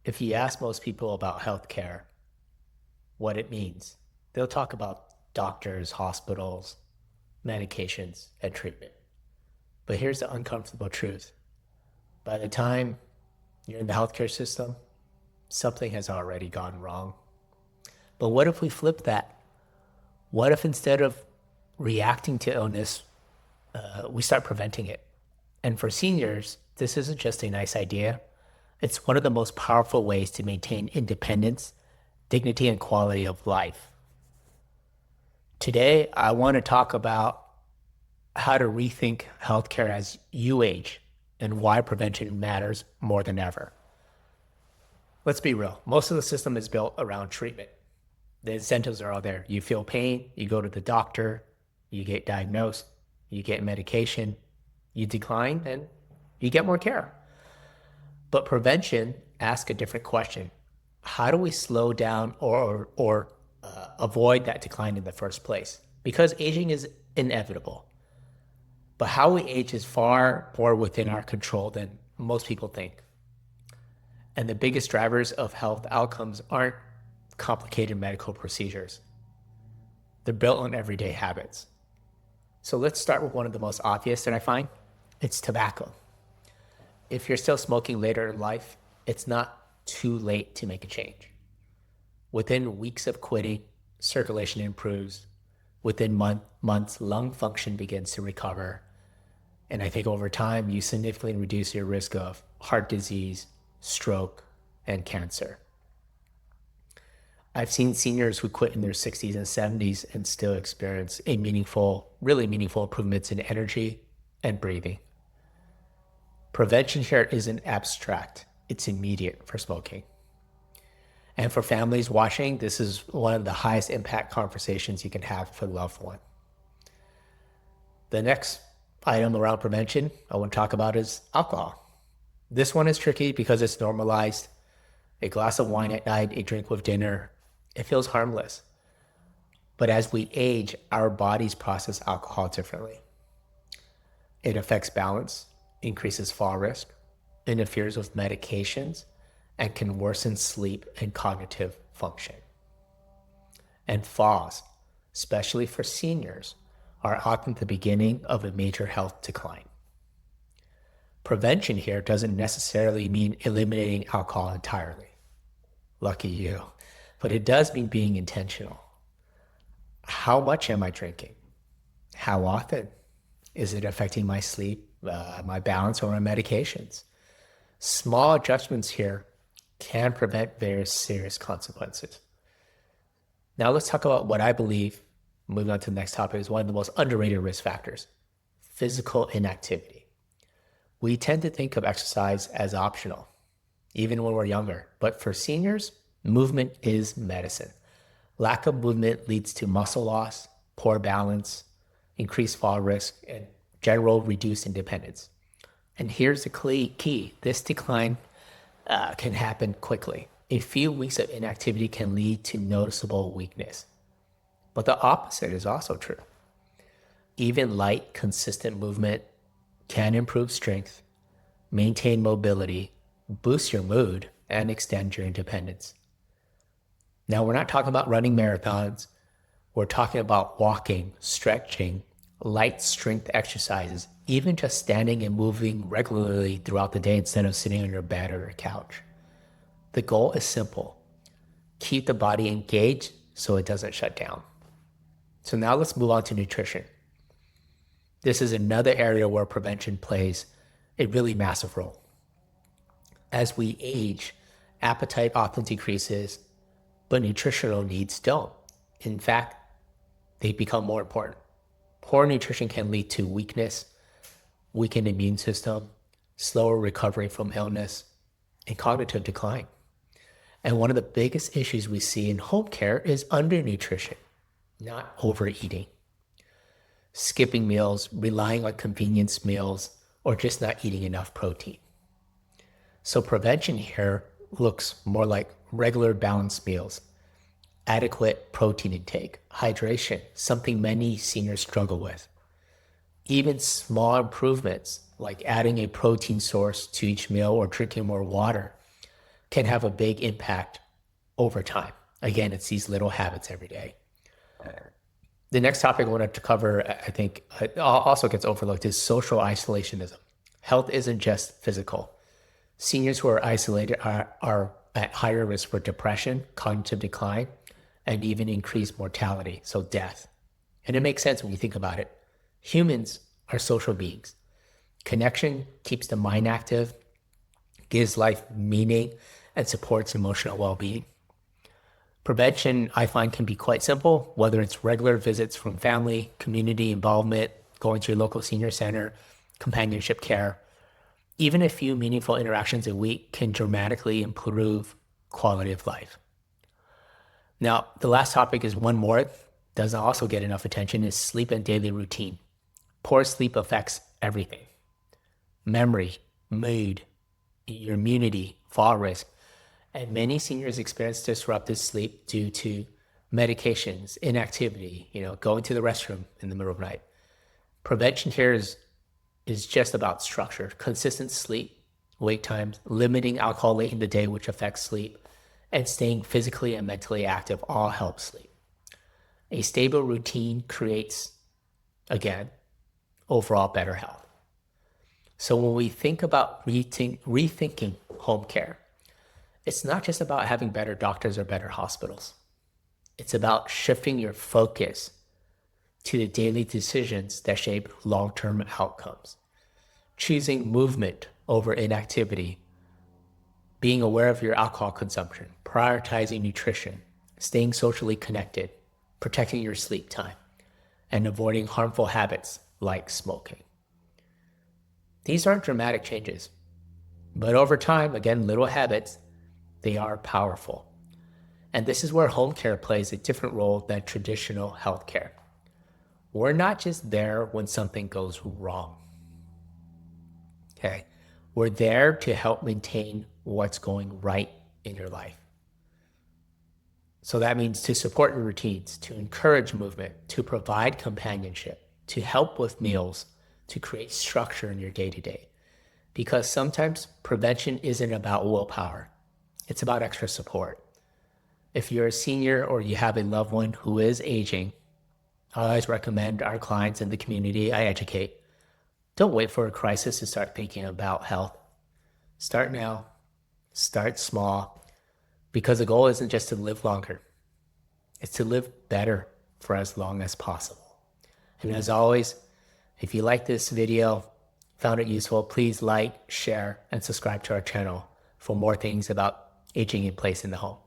If you ask most people about healthcare, what it means, they'll talk about doctors, hospitals, medications, and treatment. But here's the uncomfortable truth. By the time you're in the healthcare system, something has already gone wrong. But what if we flip that? What if instead of reacting to illness, we start preventing it? And for seniors, this isn't just a nice idea. It's one of the most powerful ways to maintain independence, dignity, and quality of life. Today, I want to talk about how to rethink healthcare as you age and why prevention matters more than ever. Let's be real. Most of the system is built around treatment. The incentives are all there. You feel pain, you go to the doctor, you get diagnosed, you get medication, you decline, and you get more care. But prevention asks a different question. How do we slow down or avoid that decline in the first place? Because aging is inevitable. But how we age is far more within our control than most people think. And the biggest drivers of health outcomes aren't complicated medical procedures. They're built on everyday habits. So let's start with one of the most obvious that I find. It's tobacco. If you're still smoking later in life, it's not too late to make a change. Within weeks of quitting, circulation improves. Within months, lung function begins to recover. And I think over time, you significantly reduce your risk of heart disease, stroke, and cancer. I've seen seniors who quit in their 60s and 70s and still experience really meaningful improvements in energy and breathing. Prevention here isn't abstract, it's immediate for smoking. And for families watching, this is one of the highest impact conversations you can have for a loved one. The next item around prevention I want to talk about is alcohol. This one is tricky because it's normalized. A glass of wine at night, a drink with dinner, it feels harmless. But as we age, our bodies process alcohol differently. It affects balance, increases fall risk, interferes with medications, and can worsen sleep and cognitive function. And falls, especially for seniors, are often the beginning of a major health decline. Prevention here doesn't necessarily mean eliminating alcohol entirely. Lucky you. But it does mean being intentional. How much am I drinking? How often? Is it affecting my sleep, my balance, or my medications? Small adjustments here can prevent very serious consequences. Now let's talk about what I believe, moving on to the next topic, is one of the most underrated risk factors: physical inactivity. We tend to think of exercise as optional, even when we're younger. But for seniors, movement is medicine. Lack of movement leads to muscle loss, poor balance, increased fall risk, and general reduced independence. And here's the key. This decline can happen quickly. A few weeks of inactivity can lead to noticeable weakness. But the opposite is also true. Even light, consistent movement can improve strength, maintain mobility, boost your mood, and extend your independence. Now, we're not talking about running marathons. We're talking about walking, stretching, light strength exercises, even just standing and moving regularly throughout the day instead of sitting on your bed or your couch. The goal is simple: keep the body engaged so it doesn't shut down. So now let's move on to nutrition. This is another area where prevention plays a really massive role. As we age, appetite often decreases, but nutritional needs don't. In fact, they become more important. Poor nutrition can lead to weakness, weakened immune system, slower recovery from illness, and cognitive decline. And one of the biggest issues we see in home care is undernutrition, not overeating. Skipping meals, relying on convenience meals, or just not eating enough protein. So prevention here looks more like regular balanced meals, adequate protein intake, hydration, something many seniors struggle with. Even small improvements like adding a protein source to each meal or drinking more water can have a big impact over time. Again, it's these little habits every day. The next topic I wanted to cover, I think also gets overlooked, is social isolationism. Health isn't just physical. Seniors who are isolated are at higher risk for depression, cognitive decline, and even increased mortality, so death. And it makes sense when you think about it. Humans are social beings. Connection keeps the mind active, gives life meaning, and supports emotional well-being. Prevention, I find, can be quite simple, whether it's regular visits from family, community involvement, going to your local senior center, companionship care. Even a few meaningful interactions a week can dramatically improve quality of life. Now, the last topic is one more, doesn't also get enough attention, is sleep and daily routine. Poor sleep affects everything. Memory, mood, your immunity, fall risk. And many seniors experience disrupted sleep due to medications, inactivity, going to the restroom in the middle of the night. Prevention here is just about structure, consistent sleep, wake times, limiting alcohol late in the day, which affects sleep, and staying physically and mentally active all help sleep. A stable routine creates, again, overall better health. So when we think about rethinking home care, it's not just about having better doctors or better hospitals. It's about shifting your focus to the daily decisions that shape long-term outcomes. Choosing movement over inactivity, being aware of your alcohol consumption, prioritizing nutrition, staying socially connected, protecting your sleep time, and avoiding harmful habits like smoking. These aren't dramatic changes, but over time, again, little habits, they are powerful. And this is where home care plays a different role than traditional healthcare. We're not just there when something goes wrong. Okay? We're there to help maintain what's going right in your life. So that means to support your routines, to encourage movement, to provide companionship, to help with meals, to create structure in your day-to-day. Because sometimes prevention isn't about willpower. It's about extra support. If you're a senior or you have a loved one who is aging, I always recommend our clients in the community I educate, don't wait for a crisis to start thinking about health. Start now, start small, because the goal isn't just to live longer. It's to live better for as long as possible. And as always, if you like this video, found it useful, please like, share, and subscribe to our channel for more things about aging in place in the home.